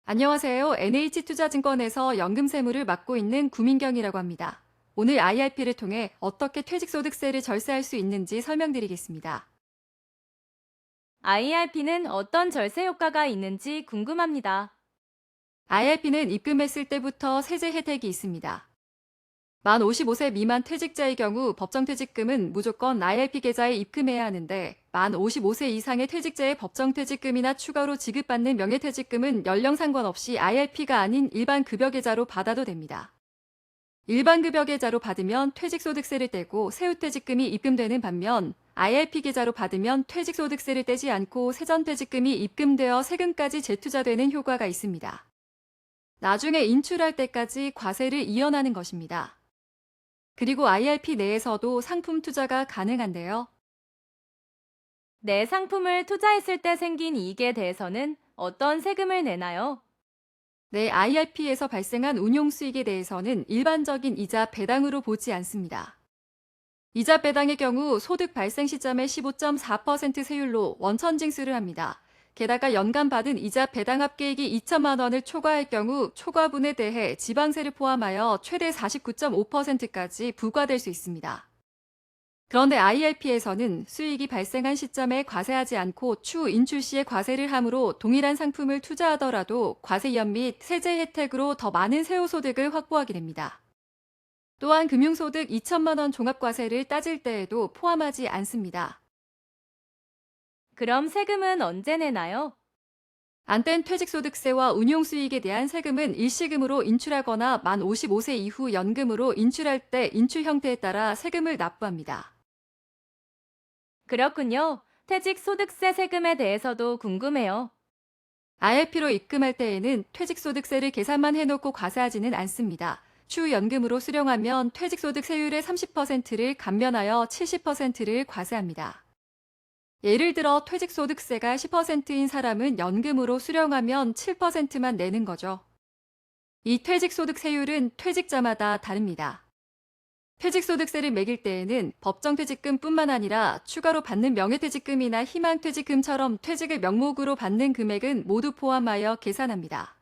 안녕하세요. NH투자증권에서 연금세무를 맡고 있는 구민경이라고 합니다. 오늘 IRP를 통해 어떻게 퇴직소득세를 절세할 수 있는지 설명드리겠습니다. IRP는 어떤 절세 효과가 있는지 궁금합니다. IRP는 입금했을 때부터 세제 혜택이 있습니다. 만 55세 미만 퇴직자의 경우 법정퇴직금은 무조건 IRP 계좌에 입금해야 하는데 만 55세 이상의 퇴직자의 법정퇴직금이나 추가로 지급받는 명예퇴직금은 연령 상관없이 IRP가 아닌 일반 급여 계좌로 받아도 됩니다. 일반 급여 계좌로 받으면 퇴직소득세를 떼고 세후퇴직금이 입금되는 반면 IRP 계좌로 받으면 퇴직소득세를 떼지 않고 세전퇴직금이 입금되어 세금까지 재투자되는 효과가 있습니다. 나중에 인출할 때까지 과세를 이연하는 것입니다. 그리고 IRP 내에서도 상품 투자가 가능한데요. 내 상품을 투자했을 때 생긴 이익에 대해서는 어떤 세금을 내나요? 내 IRP에서 발생한 운용 수익에 대해서는 일반적인 이자 배당으로 보지 않습니다. 이자 배당의 경우 소득 발생 시점의 15.4% 세율로 원천징수를 합니다. 게다가 연간 받은 이자 배당 합계액이 2천만 원을 초과할 경우 초과분에 대해 지방세를 포함하여 최대 49.5%까지 부과될 수 있습니다. 그런데 IRP에서는 수익이 발생한 시점에 과세하지 않고 추후 인출 시에 과세를 하므로 동일한 상품을 투자하더라도 과세연 및 세제 혜택으로 더 많은 세후소득을 확보하게 됩니다. 또한 금융소득 2천만 원 종합과세를 따질 때에도 포함하지 않습니다. 그럼 세금은 언제 내나요? 안 뗀 퇴직소득세와 운용수익에 대한 세금은 일시금으로 인출하거나 만 55세 이후 연금으로 인출할 때 인출 형태에 따라 세금을 납부합니다. 그렇군요. 퇴직소득세 세금에 대해서도 궁금해요. IRP로 입금할 때에는 퇴직소득세를 계산만 해놓고 과세하지는 않습니다. 추후 연금으로 수령하면 퇴직소득세율의 30%를 감면하여 70%를 과세합니다. 예를 들어 퇴직소득세가 10%인 사람은 연금으로 수령하면 7%만 내는 거죠. 이 퇴직소득세율은 퇴직자마다 다릅니다. 퇴직소득세를 매길 때에는 법정퇴직금뿐만 아니라 추가로 받는 명예퇴직금이나 희망퇴직금처럼 퇴직을 명목으로 받는 금액은 모두 포함하여 계산합니다.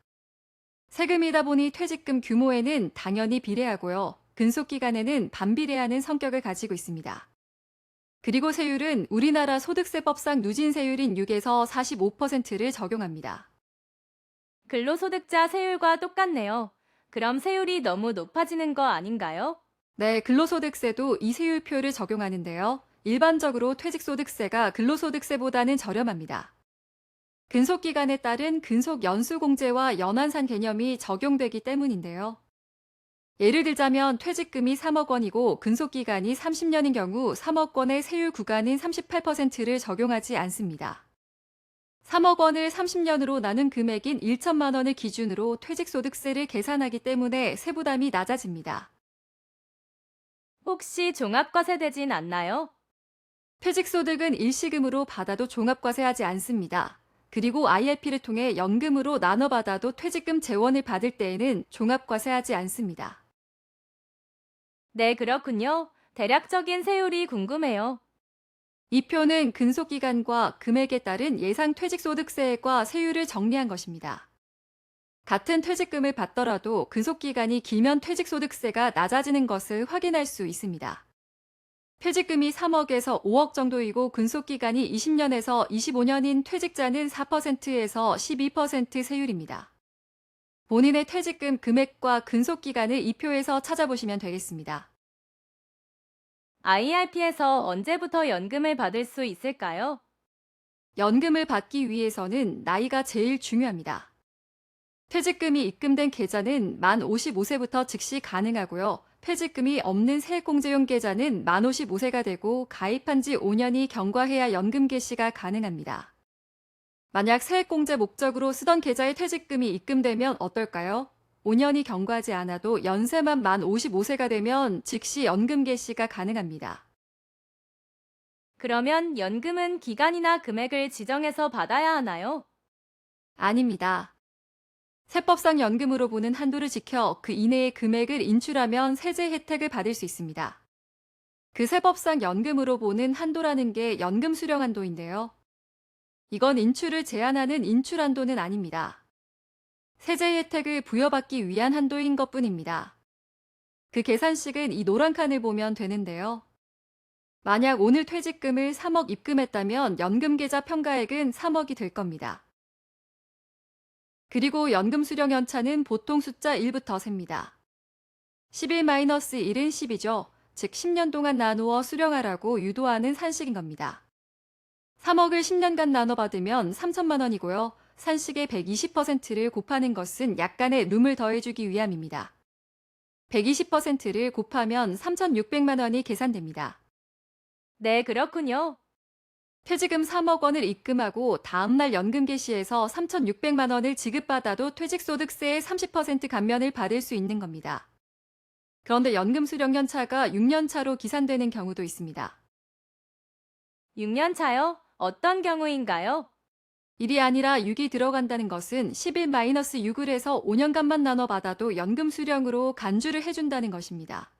세금이다 보니 퇴직금 규모에는 당연히 비례하고요. 근속기간에는 반비례하는 성격을 가지고 있습니다. 그리고 세율은 우리나라 소득세법상 누진세율인 6에서 45%를 적용합니다. 근로소득자 세율과 똑같네요. 그럼 세율이 너무 높아지는 거 아닌가요? 네, 근로소득세도 이 세율표를 적용하는데요. 일반적으로 퇴직소득세가 근로소득세보다는 저렴합니다. 근속기간에 따른 근속연수공제와 연한산 개념이 적용되기 때문인데요. 예를 들자면 퇴직금이 3억 원이고 근속기간이 30년인 경우 3억 원의 세율 구간인 38%를 적용하지 않습니다. 3억 원을 30년으로 나눈 금액인 1천만 원을 기준으로 퇴직소득세를 계산하기 때문에 세부담이 낮아집니다. 혹시 종합과세되진 않나요? 퇴직소득은 일시금으로 받아도 종합과세하지 않습니다. 그리고 IRP를 통해 연금으로 나눠받아도 퇴직금 재원을 받을 때에는 종합과세하지 않습니다. 네, 그렇군요. 대략적인 세율이 궁금해요. 이 표는 근속기간과 금액에 따른 예상 퇴직소득세액과 세율을 정리한 것입니다. 같은 퇴직금을 받더라도 근속기간이 길면 퇴직소득세가 낮아지는 것을 확인할 수 있습니다. 퇴직금이 3억에서 5억 정도이고 근속기간이 20년에서 25년인 퇴직자는 4%에서 12% 세율입니다. 본인의 퇴직금 금액과 근속기간을 이 표에서 찾아보시면 되겠습니다. IRP에서 언제부터 연금을 받을 수 있을까요? 연금을 받기 위해서는 나이가 제일 중요합니다. 퇴직금이 입금된 계좌는 만 55세부터 즉시 가능하고요. 퇴직금이 없는 세액공제용 계좌는 만 55세가 되고 가입한 지 5년이 경과해야 연금 개시가 가능합니다. 만약 세액공제 목적으로 쓰던 계좌에 퇴직금이 입금되면 어떨까요? 5년이 경과하지 않아도 연세만 만 55세가 되면 즉시 연금 개시가 가능합니다. 그러면 연금은 기간이나 금액을 지정해서 받아야 하나요? 아닙니다. 세법상 연금으로 보는 한도를 지켜 그 이내의 금액을 인출하면 세제 혜택을 받을 수 있습니다. 그 세법상 연금으로 보는 한도라는 게 연금 수령 한도인데요. 이건 인출을 제한하는 인출 한도는 아닙니다. 세제 혜택을 부여받기 위한 한도인 것뿐입니다. 그 계산식은 이 노란 칸을 보면 되는데요. 만약 오늘 퇴직금을 3억 입금했다면 연금계좌 평가액은 3억이 될 겁니다. 그리고 연금 수령 연차는 보통 숫자 1부터 셉니다. 11-1은 10이죠. 즉 10년 동안 나누어 수령하라고 유도하는 산식인 겁니다. 3억을 10년간 나눠 받으면 3천만 원이고요. 산식의 120%를 곱하는 것은 약간의 룸을 더해주기 위함입니다. 120%를 곱하면 3,600만 원이 계산됩니다. 네, 그렇군요. 퇴직금 3억 원을 입금하고 다음날 연금 개시에서 3,600만 원을 지급받아도 퇴직소득세의 30% 감면을 받을 수 있는 겁니다. 그런데 연금 수령 연차가 6년 차로 기산되는 경우도 있습니다. 6년 차요? 어떤 경우인가요? 1이 아니라 6이 들어간다는 것은 11-6을 해서 5년간만 나눠 받아도 연금 수령으로 간주를 해준다는 것입니다.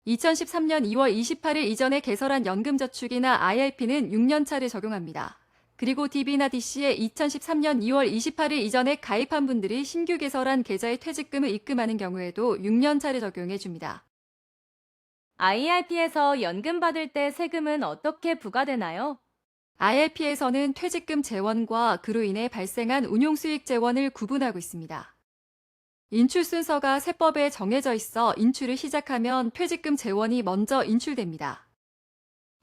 2013년 2월 28일 이전에 개설한 연금저축이나 IRP는 6년 차를 적용합니다. 그리고 DB나 DC에 2013년 2월 28일 이전에 가입한 분들이 신규 개설한 계좌에 퇴직금을 입금하는 경우에도 6년 차를 적용해 줍니다. IRP에서 연금 받을 때 세금은 어떻게 부과되나요? IRP에서는 퇴직금 재원과 그로 인해 발생한 운용수익 재원을 구분하고 있습니다. 인출 순서가 세법에 정해져 있어 인출을 시작하면 퇴직금 재원이 먼저 인출됩니다.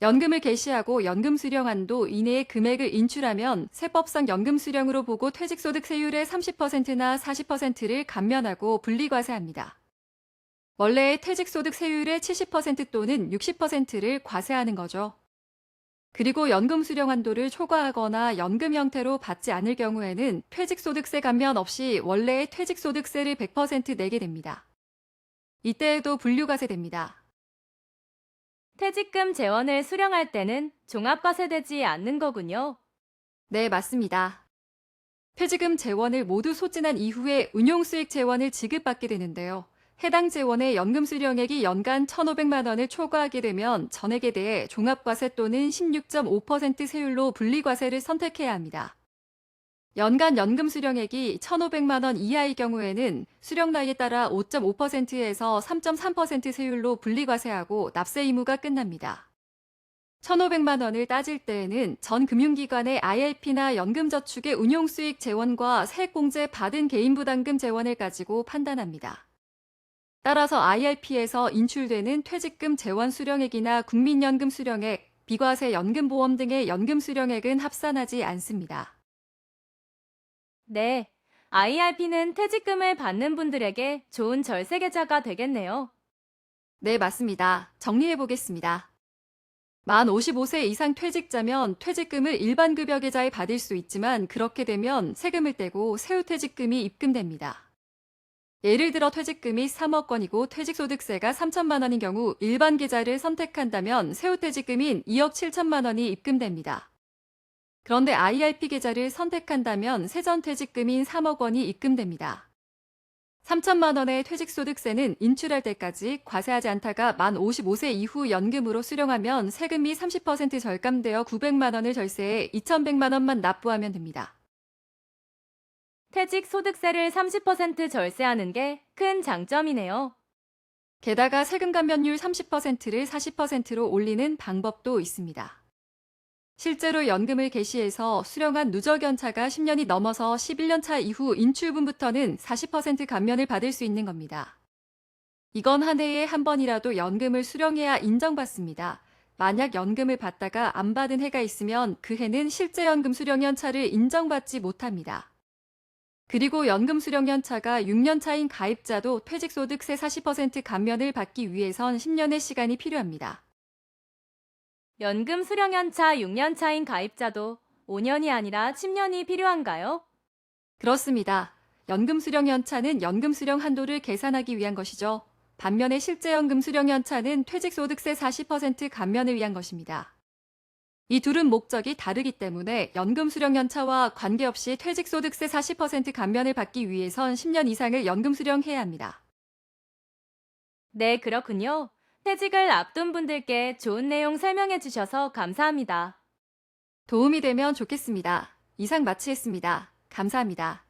연금을 개시하고 연금 수령한도 이내의 금액을 인출하면 세법상 연금 수령으로 보고 퇴직소득세율의 30%나 40%를 감면하고 분리과세합니다. 원래의 퇴직소득세율의 70% 또는 60%를 과세하는 거죠. 그리고 연금 수령 한도를 초과하거나 연금 형태로 받지 않을 경우에는 퇴직소득세 감면 없이 원래의 퇴직소득세를 100% 내게 됩니다. 이때에도 분류과세됩니다. 퇴직금 재원을 수령할 때는 종합과세되지 않는 거군요. 네, 맞습니다. 퇴직금 재원을 모두 소진한 이후에 운용수익 재원을 지급받게 되는데요. 해당 재원의 연금 수령액이 연간 1,500만 원을 초과하게 되면 전액에 대해 종합과세 또는 16.5% 세율로 분리과세를 선택해야 합니다. 연간 연금 수령액이 1,500만 원 이하의 경우에는 수령 나이에 따라 5.5%에서 3.3% 세율로 분리과세하고 납세 의무가 끝납니다. 1,500만 원을 따질 때에는 전 금융기관의 IRP나 연금저축의 운용수익 재원과 세액공제 받은 개인부담금 재원을 가지고 판단합니다. 따라서 IRP에서 인출되는 퇴직금 재원 수령액이나 국민연금 수령액, 비과세 연금보험 등의 연금 수령액은 합산하지 않습니다. 네, IRP는 퇴직금을 받는 분들에게 좋은 절세 계좌가 되겠네요. 네, 맞습니다. 정리해 보겠습니다. 만 55세 이상 퇴직자면 퇴직금을 일반 급여 계좌에 받을 수 있지만 그렇게 되면 세금을 떼고 세후퇴직금이 입금됩니다. 예를 들어 퇴직금이 3억 원이고 퇴직소득세가 3천만 원인 경우 일반 계좌를 선택한다면 세후퇴직금인 2억 7천만 원이 입금됩니다. 그런데 IRP 계좌를 선택한다면 세전퇴직금인 3억 원이 입금됩니다. 3천만 원의 퇴직소득세는 인출할 때까지 과세하지 않다가 만 55세 이후 연금으로 수령하면 세금이 30% 절감되어 900만 원을 절세해 2,100만 원만 납부하면 됩니다. 퇴직소득세를 30% 절세하는 게 큰 장점이네요. 게다가 세금 감면율 30%를 40%로 올리는 방법도 있습니다. 실제로 연금을 개시해서 수령한 누적 연차가 10년이 넘어서 11년 차 이후 인출분부터는 40% 감면을 받을 수 있는 겁니다. 이건 한 해에 한 번이라도 연금을 수령해야 인정받습니다. 만약 연금을 받다가 안 받은 해가 있으면 그 해는 실제 연금 수령 연차를 인정받지 못합니다. 그리고 연금 수령 연차가 6년 차인 가입자도 퇴직소득세 40% 감면을 받기 위해선 10년의 시간이 필요합니다. 연금 수령 연차 6년 차인 가입자도 5년이 아니라 10년이 필요한가요? 그렇습니다. 연금 수령 연차는 연금 수령 한도를 계산하기 위한 것이죠. 반면에 실제 연금 수령 연차는 퇴직소득세 40% 감면을 위한 것입니다. 이 둘은 목적이 다르기 때문에 연금 수령 연차와 관계없이 퇴직소득세 40% 감면을 받기 위해선 10년 이상을 연금 수령해야 합니다. 네, 그렇군요. 퇴직을 앞둔 분들께 좋은 내용 설명해 주셔서 감사합니다. 도움이 되면 좋겠습니다. 이상 마치겠습니다. 감사합니다.